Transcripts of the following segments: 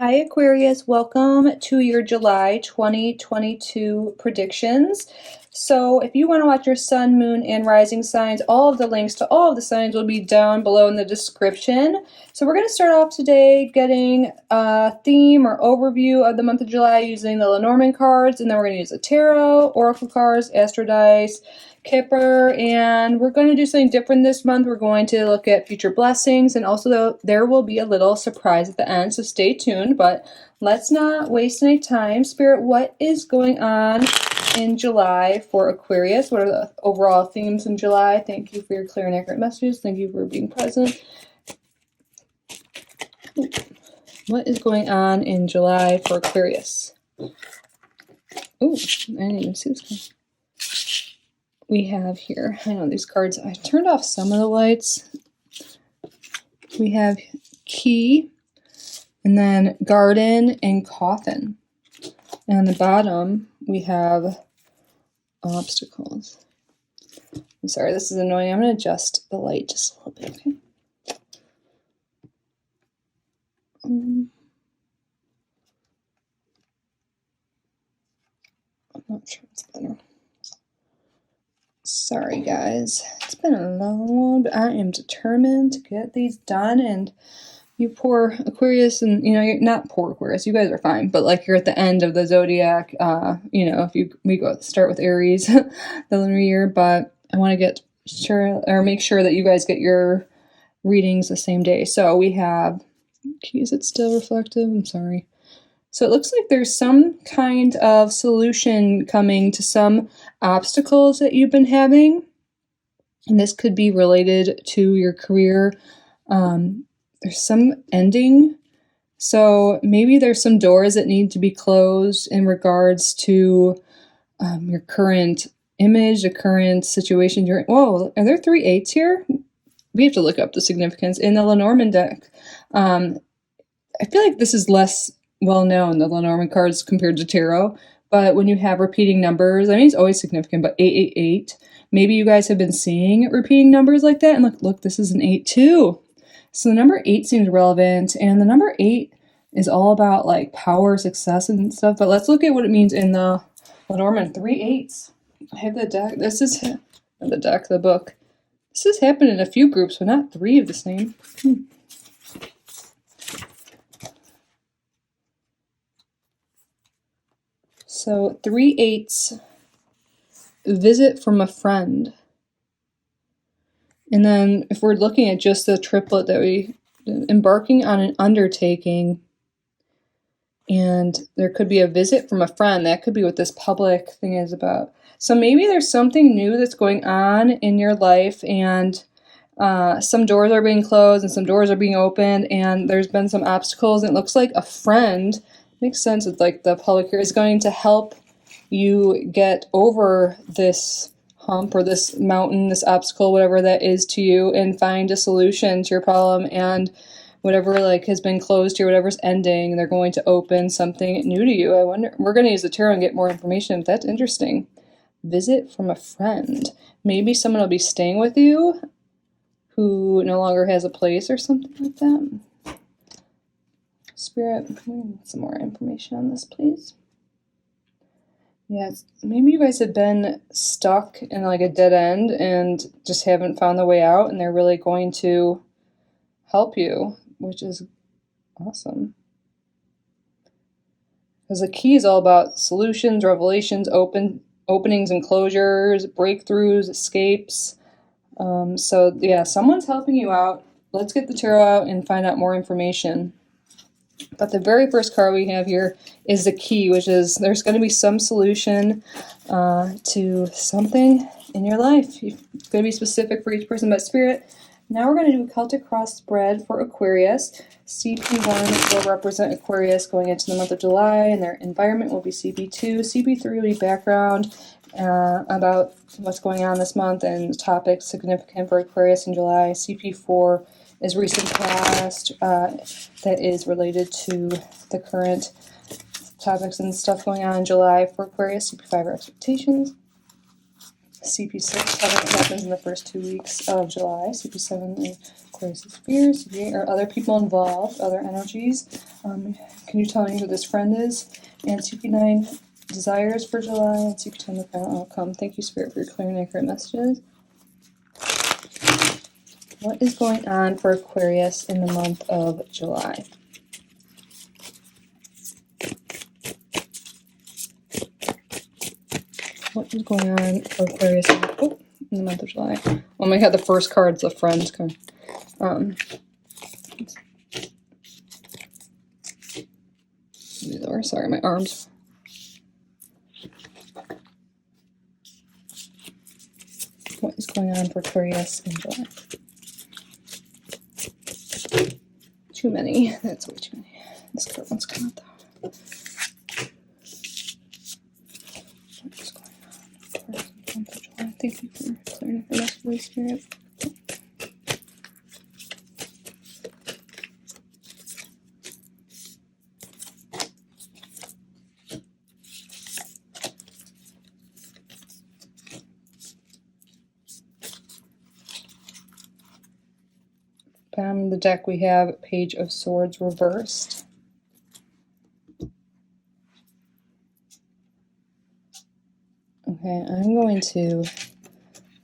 Hi Aquarius, welcome to your July 2022 predictions. So if you want to watch your sun, moon, and rising signs, all of the links to all of the signs will be down below in the description. So we're going to start off today getting a theme or overview of the month of July using the Lenormand cards, and then we're going to use the tarot, oracle cards, astro dice, Kipper, and we're going to do something different this month. We're going to look at future blessings, and also there will be a little surprise at the end, so stay tuned. But let's not waste any time. Spirit, what is going on in July for Aquarius? What are the overall themes in July? Thank you for your clear and accurate messages. Thank you for being present. What is going on in July for Aquarius? Oh, I didn't even see this card. We have here, I know these cards, I turned off some of the lights. We have key, and then garden and coffin. And on the bottom, we have obstacles. I'm sorry, this is annoying. I'm going to adjust the light just a little bit, okay? I'm not sure it's better. Sorry guys, it's been a long one, but I am determined to get these done. And you poor Aquarius, and you know, you're not poor Aquarius, you guys are fine, but like you're at the end of the Zodiac, you know, if we start with Aries, the lunar year, but I want to get sure, or make sure that you guys get your readings the same day. So we have, is it still reflective? I'm sorry. So it looks like there's some kind of solution coming to some obstacles that you've been having. And this could be related to your career. There's some ending. So maybe there's some doors that need to be closed in regards to your current image, the current situation you're in. Whoa, are there 3 8s here? We have to look up the significance. In the Lenormand deck, I feel like this is less well known, the Lenormand cards, compared to tarot. But when you have repeating numbers, I mean, it's always significant, but 888, maybe you guys have been seeing repeating numbers like that. And look, this is an 8 too. So the number 8 seems relevant. And the number 8 is all about like power, success, and stuff. But let's look at what it means in the Lenormand. 3 8s. I have the deck. This is the deck, the book. This has happened in a few groups, but not 3 of the same. So 3 8s, visit from a friend. And then if we're looking at just the triplet that we, embarking on an undertaking, and there could be a visit from a friend. That could be what this public thing is about. So maybe there's something new that's going on in your life, and some doors are being closed and some doors are being opened, and there's been some obstacles. And it looks like a friend, makes sense with like the public here, is going to help you get over this hump or this mountain, this obstacle, whatever that is to you, and find a solution to your problem. And whatever like has been closed here, whatever's ending, they're going to open something new to you. I wonder, we're going to use the tarot and get more information. That's interesting. Visit from a friend. Maybe someone will be staying with you who no longer has a place or something like that. Spirit, we need some more information on this, please. Yes, maybe you guys have been stuck in like a dead end and just haven't found the way out, and they're really going to help you, which is awesome. Because the key is all about solutions, revelations, openings and closures, breakthroughs, escapes. So yeah, someone's helping you out. Let's get the tarot out and find out more information. But the very first card we have here is the key, which is there's going to be some solution to something in your life. It's going to be specific for each person. But Spirit, now we're going to do a Celtic cross spread for Aquarius. CP1 will represent Aquarius going into the month of July, and their environment will be CP2. CP3 will be background about what's going on this month and topics significant for Aquarius in July. CP4 is recent past that is related to the current topics and stuff going on in July for Aquarius. CP5 are expectations. CP6, what happens in the first 2 weeks of July. CP7, Aquarius is fear. CP8 are other people involved, other energies. Can you tell me who this friend is? And CP9, desires for July. And CP10, the final outcome. Thank you, Spirit, for your clear and accurate messages. What is going on for Aquarius in the month of July? What is going on for Aquarius in the month of July? Oh my god, the first card's the Friends card. Sorry, my arms. What is going on for Aquarius in July? Too many. That's way too many. This card one's come out though. What is going on for Aquarius in the month of July? Thank you for clearing the rest of the Spirit. Bottom of the deck we have Page of Swords reversed. Okay, I'm going to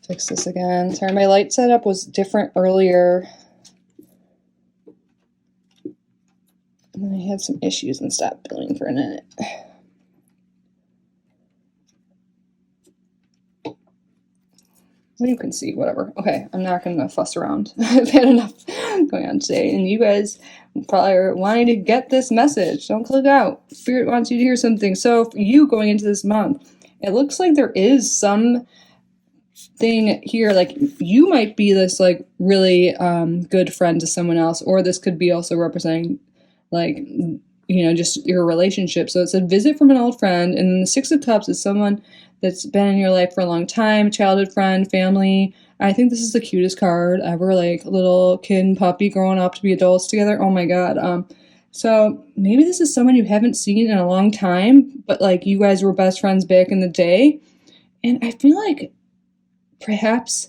fix this again. Sorry, my light setup was different earlier. And then I had some issues and stopped building for a minute. Well, you can see, whatever. Okay, I'm not going to fuss around. I've had enough going on today. And you guys probably are wanting to get this message. Don't click out. Spirit wants you to hear something. So for you going into this month, it looks like there is some thing here, like you might be this like really good friend to someone else, or this could be also representing like, you know, just your relationship. So it's a visit from an old friend, and then the Six of Cups is someone that's been in your life for a long time, childhood friend, family. I think this is the cutest card ever, like little kid and puppy growing up to be adults together. Oh my god. So maybe this is someone you haven't seen in a long time, but like you guys were best friends back in the day. And I feel like perhaps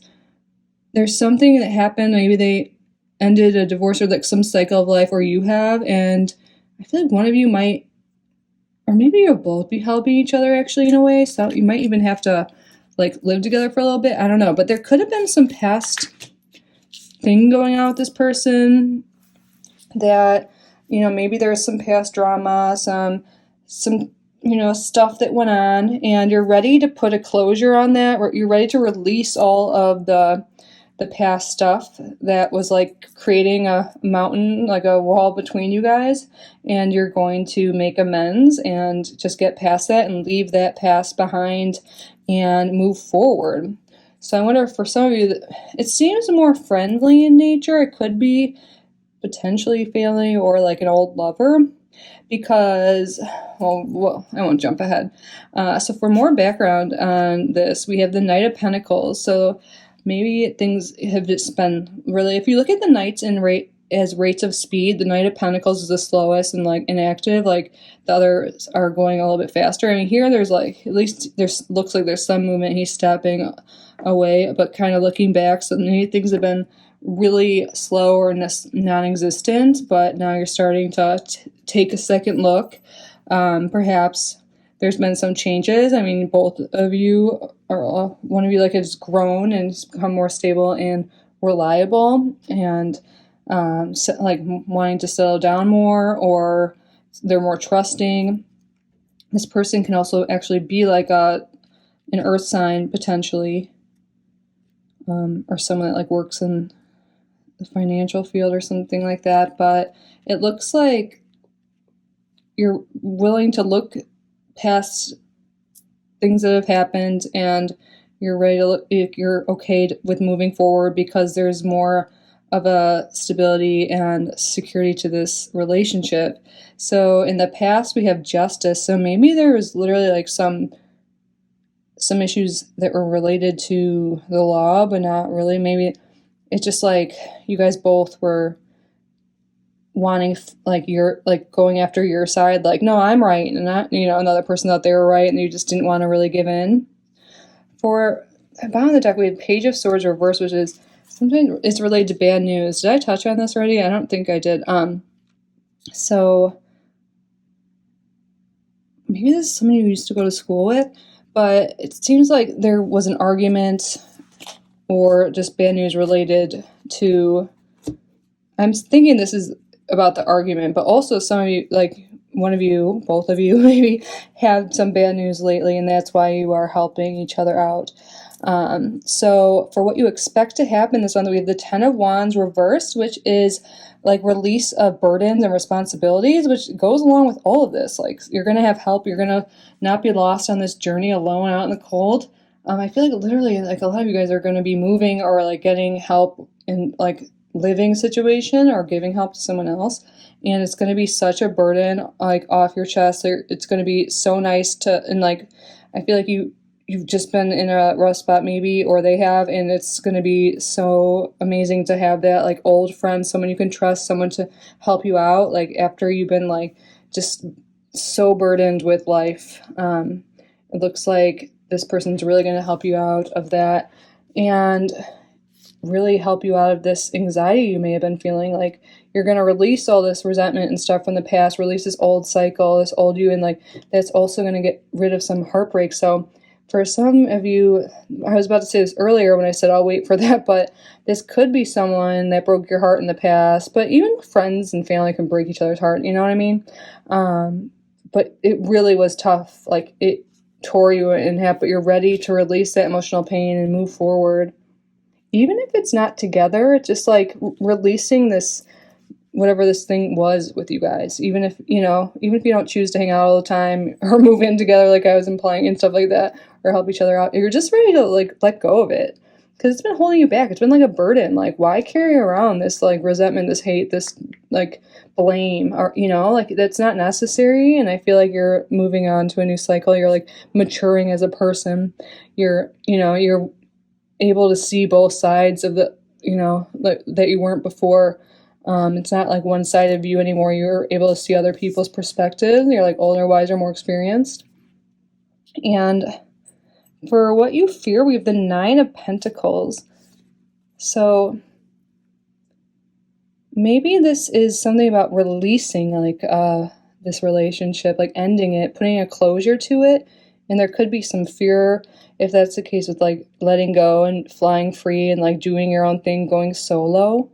there's something that happened. Maybe they ended a divorce or like some cycle of life, or you have, and I feel like one of you might, or maybe you'll both be helping each other actually in a way. So you might even have to like live together for a little bit. I don't know, but there could have been some past thing going on with this person that, you know, maybe there's some past drama, some you know, stuff that went on, and you're ready to put a closure on that, or you're ready to release all of the past stuff that was like creating a mountain, like a wall between you guys, and you're going to make amends and just get past that and leave that past behind and move forward. So I wonder if for some of you, it seems more friendly in nature. It could be potentially family or like an old lover, because, well, I won't jump ahead. So for more background on this, we have the Knight of Pentacles. So maybe things have just been really, if you look at the Knights in as rates of speed, the Knight of Pentacles is the slowest and like inactive, like the others are going a little bit faster. I mean, here there's like, at least there's looks like there's some movement. He's stepping away, but kind of looking back. So maybe things have been really slow or non-existent, but now you're starting to take a second look. Perhaps there's been some changes. I mean, both of you, or one of you like has grown and become more stable and reliable, and like wanting to settle down more, or they're more trusting. This person can also actually be like an earth sign potentially, or someone that like works in the financial field or something like that. But it looks like you're willing to look past things that have happened, and you're ready to look, you're okay with moving forward because there's more of a stability and security to this relationship. So in the past we have Justice. So maybe there was literally like some issues that were related to the law, but not really. Maybe it's just like you guys both were wanting, like, you're like going after your side, like, no, I'm right, and not, you know, another person thought they were right, and you just didn't want to really give in. For bottom of the deck, we had Page of Swords reversed, which is sometimes it's related to bad news. Did I touch on this already? I don't think I did. So maybe this is somebody you used to go to school with, but it seems like there was an argument or just bad news related to, I'm thinking this is about the argument, but also some of you, like one of you, both of you maybe have some bad news lately, and that's why you are helping each other out. So for what you expect to happen this month, we have the Ten of Wands reversed, which is like release of burdens and responsibilities, which goes along with all of this. Like you're going to have help. You're going to not be lost on this journey alone out in the cold. I feel like literally like a lot of you guys are going to be moving or like getting help in like living situation or giving help to someone else. And it's going to be such a burden like off your chest. It's going to be so nice to, and like, I feel like you've just been in a rough spot maybe, or they have, and it's going to be so amazing to have that like old friend, someone you can trust, someone to help you out like after you've been like just so burdened with life. It looks like this person's really going to help you out of that and really help you out of this anxiety you may have been feeling. Like you're going to release all this resentment and stuff from the past, release this old cycle, this old you, and like that's also going to get rid of some heartbreak. So for some of you, I was about to say this earlier when I said I'll wait for that, but this could be someone that broke your heart in the past, but even friends and family can break each other's heart, you know what I mean? But it really was tough. Like it tore you in half, but you're ready to release that emotional pain and move forward. Even if it's not together, it's just like releasing this, whatever this thing was with you guys. Even if you don't choose to hang out all the time or move in together like I was implying and stuff like that, or help each other out, you're just ready to like let go of it. Because it's been holding you back. It's been like a burden. Like why carry around this like resentment, this hate, this like blame, or like that's not necessary. And I feel like you're moving on to a new cycle. You're like maturing as a person. You're able to see both sides of the, that you weren't before. It's not like one-sided view anymore. You're able to see other people's perspective. You're like older, wiser, more experienced. And for what you fear, we have the Nine of Pentacles. So maybe this is something about releasing like this relationship, like ending it, putting a closure to it. And there could be some fear if that's the case with like letting go and flying free and like doing your own thing, going solo.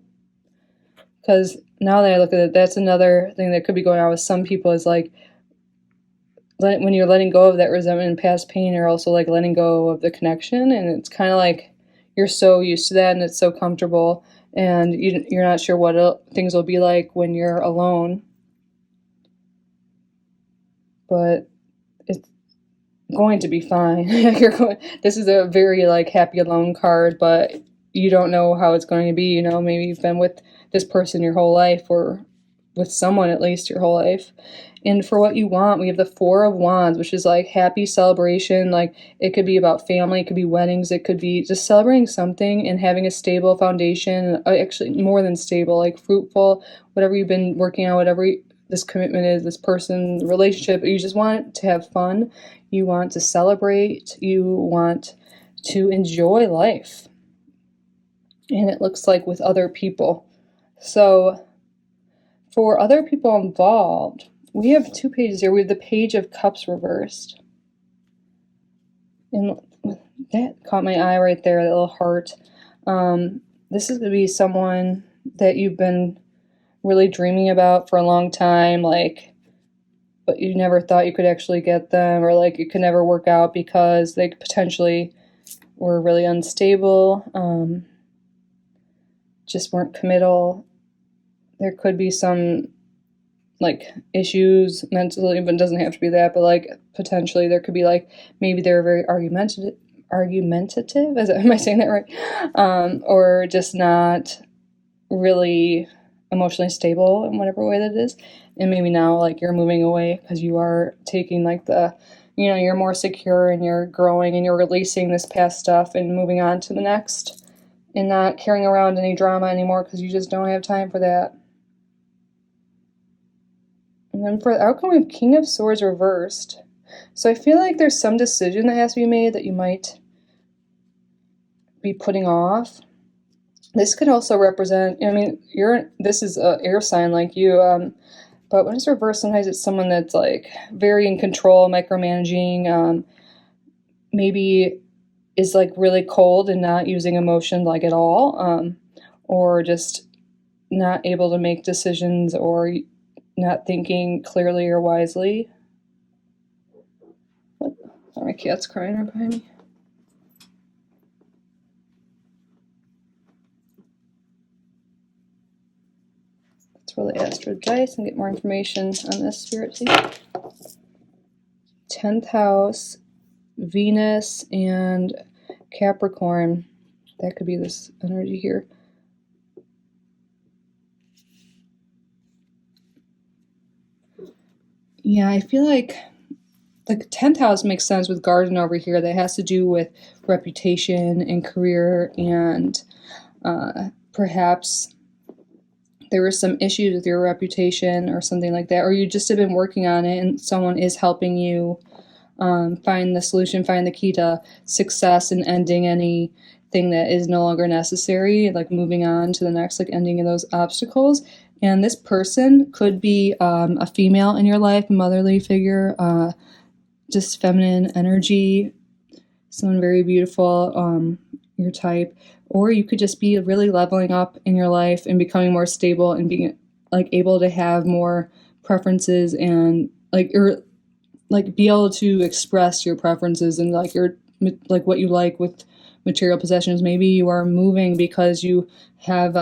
Because now that I look at it, that's another thing that could be going on with some people is like when you're letting go of that resentment and past pain, you're also like letting go of the connection. And it's kind of like you're so used to that and it's so comfortable and you're not sure what things will be like when you're alone. But it's going to be fine. This is a very like happy alone card, but you don't know how it's going to be. Maybe you've been with this person your whole life, or with someone at least your whole life. And for what you want, we have the Four of Wands, which is like happy celebration. Like it could be about family, it could be weddings, it could be just celebrating something and having a stable foundation, actually more than stable, like fruitful, whatever you've been working on, whatever this commitment is, this person, relationship. You just want to have fun. You want to celebrate. You want to enjoy life. And it looks like with other people. So for other people involved, we have two pages here. We have the Page of Cups reversed. And that caught my eye right there, that little heart. This is going to be someone that you've been really dreaming about for a long time, like, but you never thought you could actually get them, or like it could never work out because they potentially were really unstable, just weren't committal. There could be some like issues mentally, but it doesn't have to be that, but like potentially there could be like maybe they're very argumentative. Am I saying that right? Or just not really emotionally stable in whatever way that is. And maybe now like you're moving away because you are taking like the, you're more secure and you're growing and you're releasing this past stuff and moving on to the next and not carrying around any drama anymore because you just don't have time for that. And then for the outcome, we have King of Swords reversed. So I feel like there's some decision that has to be made that you might be putting off. This could also represent, I mean, this is an air sign like you, but when it's reversed, sometimes it's someone that's like very in control, micromanaging, maybe is like really cold and not using emotion like at all, or just not able to make decisions or not thinking clearly or wisely. What? Oh, my cat's crying right behind me. Let's roll the astro dice and get more information on this, Spirit, please. 10th house, Venus, and Capricorn. That could be this energy here. Yeah, I feel like the 10th house makes sense with Garden over here. That has to do with reputation and career, and perhaps there were some issues with your reputation or something like that, or you just have been working on it and someone is helping you find the solution, find the key to success and ending anything that is no longer necessary, like moving on to the next, like ending of those obstacles. And this person could be a female in your life, a motherly figure, just feminine energy, someone very beautiful, your type. Or you could just be really leveling up in your life and becoming more stable and being like able to have more preferences and like be able to express your preferences and like your like what you like with material possessions. Maybe you are moving because you have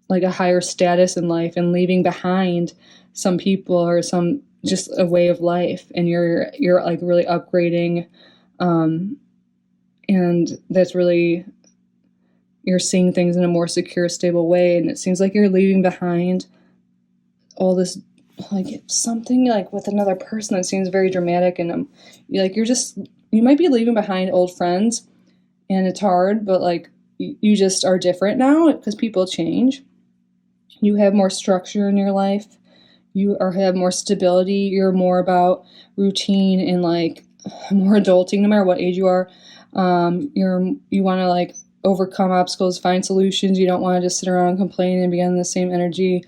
like a higher status in life and leaving behind some people or some just a way of life, and you're like really upgrading, and that's really, you're seeing things in a more secure, stable way, and it seems like you're leaving behind all this, like something like with another person that seems very dramatic, and you might be leaving behind old friends, and it's hard, but like you just are different now because people change. You have more structure in your life. You have more stability. You're more about routine and like more adulting, no matter what age you are. You want to like overcome obstacles, find solutions. You don't want to just sit around and complain and be on the same energy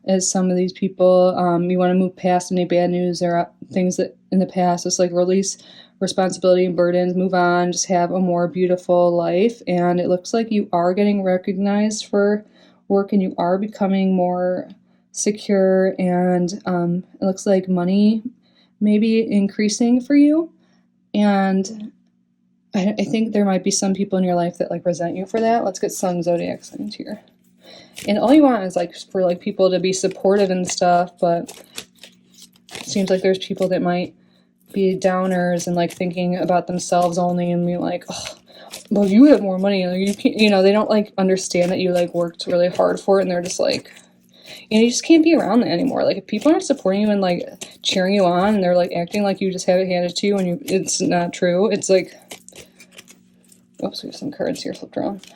as some of these people. You want to move past any bad news or things that in the past. Just like release responsibility and burdens, move on, just have a more beautiful life. And it looks like you are getting recognized for work and you are becoming more secure, and it looks like money may be increasing for you. And I think there might be some people in your life that like resent you for that. Let's get some zodiac signs here. And all you want is like for like people to be supportive and stuff, but it seems like there's people that might be downers and like thinking about themselves only and be like, oh, well, you have more money. You can't, they don't like understand that you like worked really hard for it, and they're just like, you just can't be around that anymore. Like if people aren't supporting you and like cheering you on, and they're like acting like you just have it handed to you, and it's not true. It's like, oops, we have some cards here flipped around.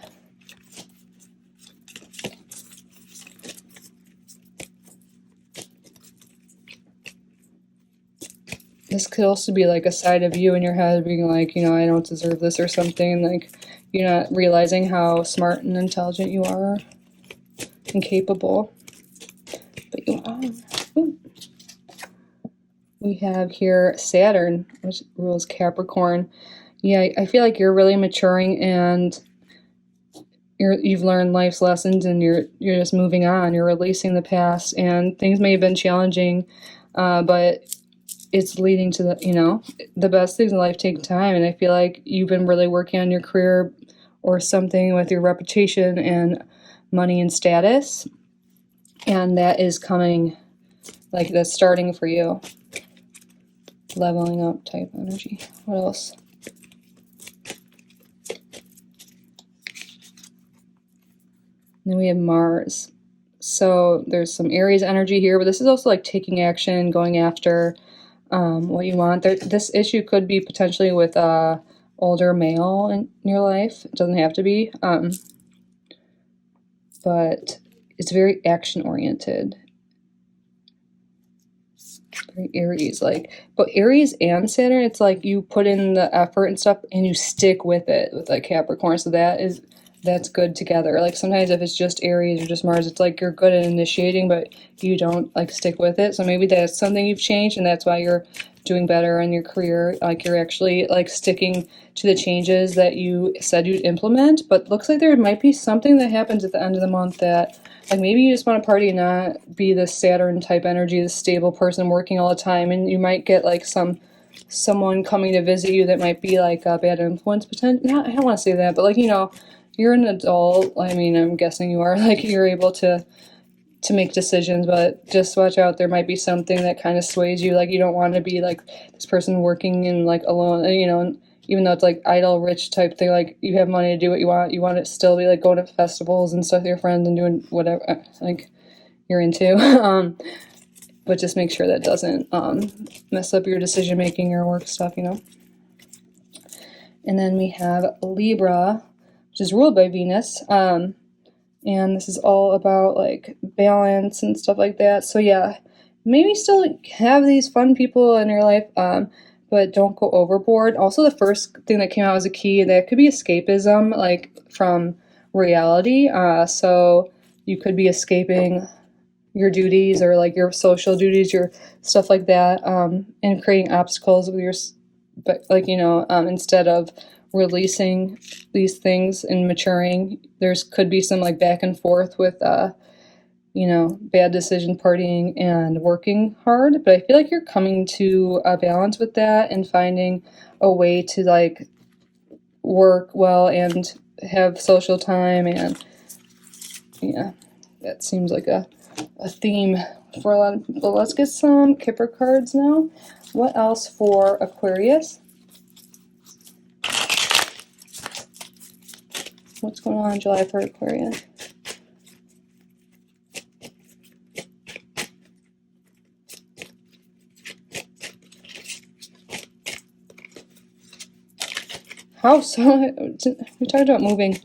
This could also be like a side of you in your head being like, I don't deserve this or something. Like you're not realizing how smart and intelligent you are and capable. But you are. Ooh. We have here Saturn, which rules Capricorn. Yeah, I feel like you're really maturing and you've learned life's lessons, and you're just moving on. You're releasing the past, and things may have been challenging, but it's leading to the best things in life take time. And I feel like you've been really working on your career or something with your reputation and money and status, and that is coming, like that's starting for you. Leveling up type energy. What else? And then we have Mars. So there's some Aries energy here, but this is also like taking action, going after what you want. This issue could be potentially with older male in your life. It doesn't have to be, but it's very action oriented. very Aries, like, but Aries and Saturn, it's like you put in the effort and stuff and you stick with it with like Capricorn. So that's good together. Like sometimes if it's just Aries or just Mars, it's like you're good at initiating, but you don't like stick with it. So maybe that's something you've changed and that's why you're doing better in your career. Like you're actually like sticking to the changes that you said you'd implement. But looks like there might be something that happens at the end of the month that like maybe you just want to party and not be the Saturn type energy, the stable person working all the time, and you might get like someone coming to visit you that might be like a bad influence potential. I don't want to say that, but like, you know, you're an adult. I mean, I'm guessing you are, like you're able to make decisions, but just watch out. There might be something that kind of sways you. Like you don't want to be like this person working in like alone, you know, and even though it's like idle rich type thing, like you have money to do what you want to still be like going to festivals and stuff with your friends and doing whatever like you're into. But just make sure that doesn't mess up your decision making or work stuff, you know. And then we have Libra, which is ruled by Venus. And this is all about like balance and stuff like that. So yeah, maybe still have these fun people in your life, but don't go overboard. Also, the first thing that came out as a key, that could be escapism, like from reality. So you could be escaping your duties or like your social duties, your stuff like that, and creating obstacles with your, but like, you know, instead of releasing these things and maturing, could be some like back and forth with you know, bad decision, partying and working hard. But I feel like you're coming to a balance with that and finding a way to like work well and have social time. And yeah, that seems like a theme for a lot of people. Let's get some Kipper cards now. What else for Aquarius? What's going on in July for Aquarius? House. We talked about moving.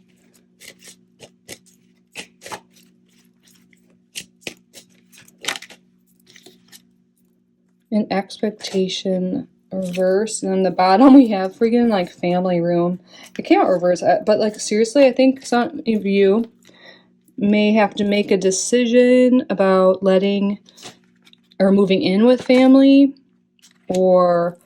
An expectation reverse, and on the bottom we have freaking like family room. It came out reverse, but like seriously, I think some of you may have to make a decision about letting or moving in with family or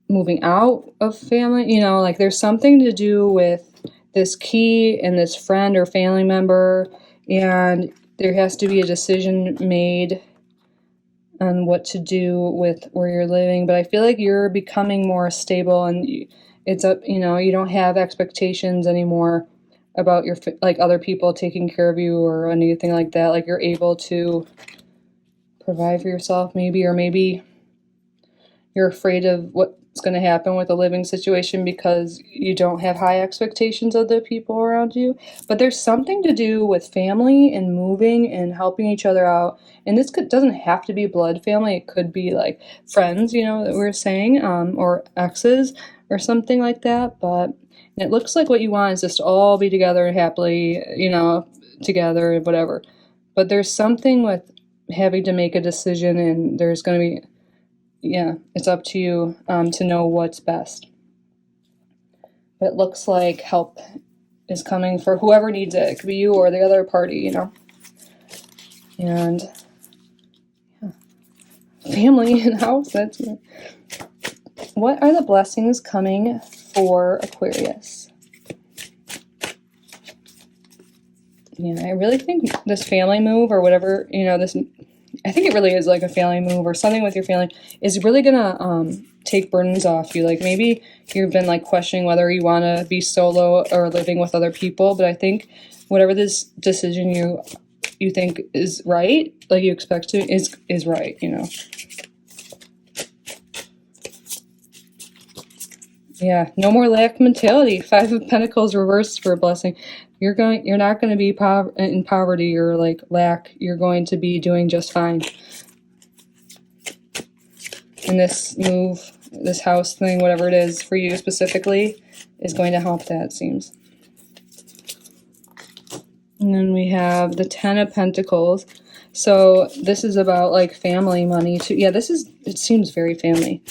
moving out of family. You know, like there's something to do with this key and this friend or family member, and there has to be a decision made on what to do with where you're living. But I feel like you're becoming more stable, and it's up, you know, you don't have expectations anymore about your like other people taking care of you or anything like that. Like you're able to provide for yourself maybe, or maybe you're afraid of what's going to happen with the living situation because you don't have high expectations of the people around you. But there's something to do with family and moving and helping each other out. And this doesn't have to be blood family. It could be like friends, you know, that we're saying, or exes or something like that. But it looks like what you want is just to all be together happily, you know, together and whatever. But there's something with having to make a decision, and there's going to be, yeah, it's up to you to know what's best. But it looks like help is coming for whoever needs it. It could be you or the other party, you know. And yeah. Family and house, that's good. What are the blessings coming for Aquarius? Yeah, I really think this family move or whatever, you know, this, I think it really is like a family move or something with your family is really gonna take burdens off you. Like maybe you've been like questioning whether you want to be solo or living with other people, but I think whatever this decision you think is right, like you expect to, is right, you know. Yeah, no more lack mentality. 5 of Pentacles reversed for a blessing. You're not going to be in poverty or like lack. You're going to be doing just fine. And this move, this house thing, whatever it is for you specifically, is going to help that, it seems. And then we have the 10 of Pentacles. So this is about like family money too. Yeah, it seems very family.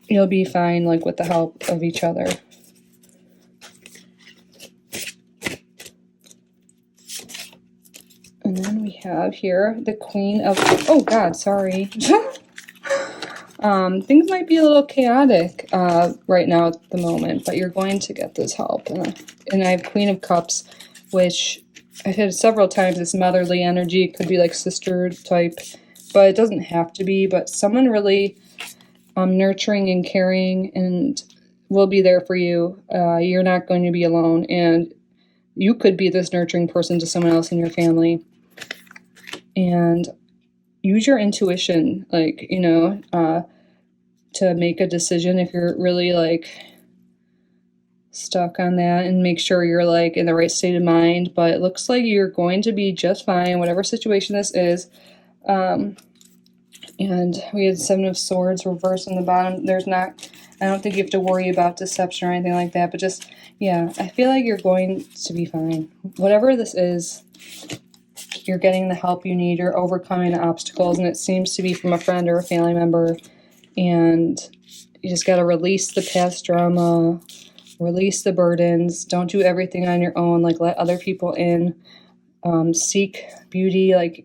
You'll be fine, like, with the help of each other. And then we have here the Queen of, oh God, sorry. Things might be a little chaotic right now at the moment, but you're going to get this help. And I have Queen of Cups, which I've had several times. This motherly energy. It could be like sister type, but it doesn't have to be. But someone really nurturing and caring and will be there for you. You're not going to be alone. And you could be this nurturing person to someone else in your family. And use your intuition, like, you know, to make a decision if you're really like stuck on that, and make sure you're like in the right state of mind. But it looks like you're going to be just fine, whatever situation this is. And we had Seven of Swords reversed on the bottom. I don't think you have to worry about deception or anything like that, but just, yeah, I feel like you're going to be fine. Whatever this is, you're getting the help you need. You're overcoming the obstacles, and it seems to be from a friend or a family member. And you just got to release the past drama, release the burdens. Don't do everything on your own. Like, let other people in. Seek beauty. Like,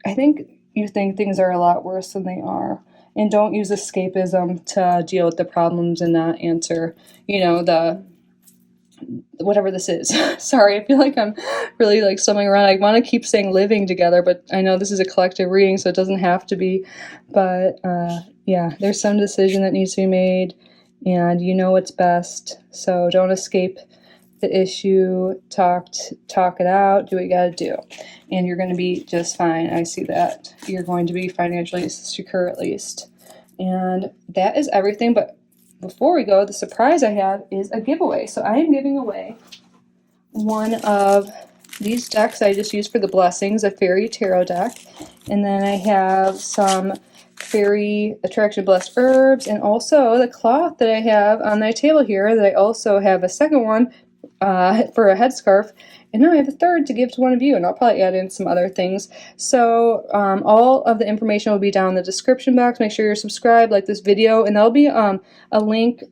I think you think things are a lot worse than they are. And don't use escapism to deal with the problems and not answer, you know, whatever this is. Sorry, I feel like I'm really like stumbling around. I want to keep saying living together, but I know this is a collective reading, so it doesn't have to be. But yeah, there's some decision that needs to be made, and you know what's best. So don't escape the issue. Talk it out. Do what you got to do, and you're going to be just fine. I see that you're going to be financially secure at least, and that is everything. But before we go, the surprise I have is a giveaway. So I am giving away one of these decks I just used for the blessings, a fairy tarot deck. And then I have some fairy attraction blessed herbs, and also the cloth that I have on my table here, that I also have a second one for a headscarf. And now I have a third to give to one of you, and I'll probably add in some other things. So all of the information will be down in the description box. Make sure you're subscribed, like this video, and there'll be a link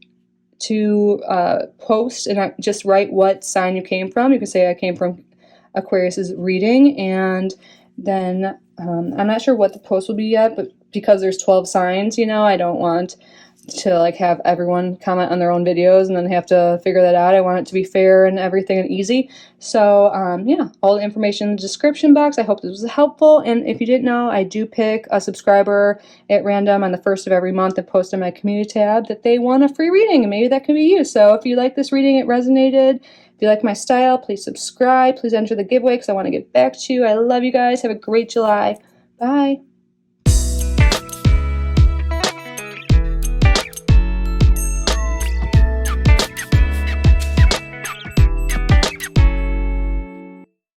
to post, and just write what sign you came from. You can say I came from Aquarius's reading, and then I'm not sure what the post will be yet, but because there's 12 signs, you know, I don't want to like have everyone comment on their own videos and then have to figure that out. I want it to be fair and everything and easy. So yeah, all the information in the description box. I hope this was helpful. And if you didn't know, I do pick a subscriber at random on the first of every month and post in my community tab that they want a free reading, and maybe that could be you. So if you like this reading, it resonated, if you like my style, please subscribe. Please enter the giveaway because I want to get back to you. I love you guys. Have a great July. Bye.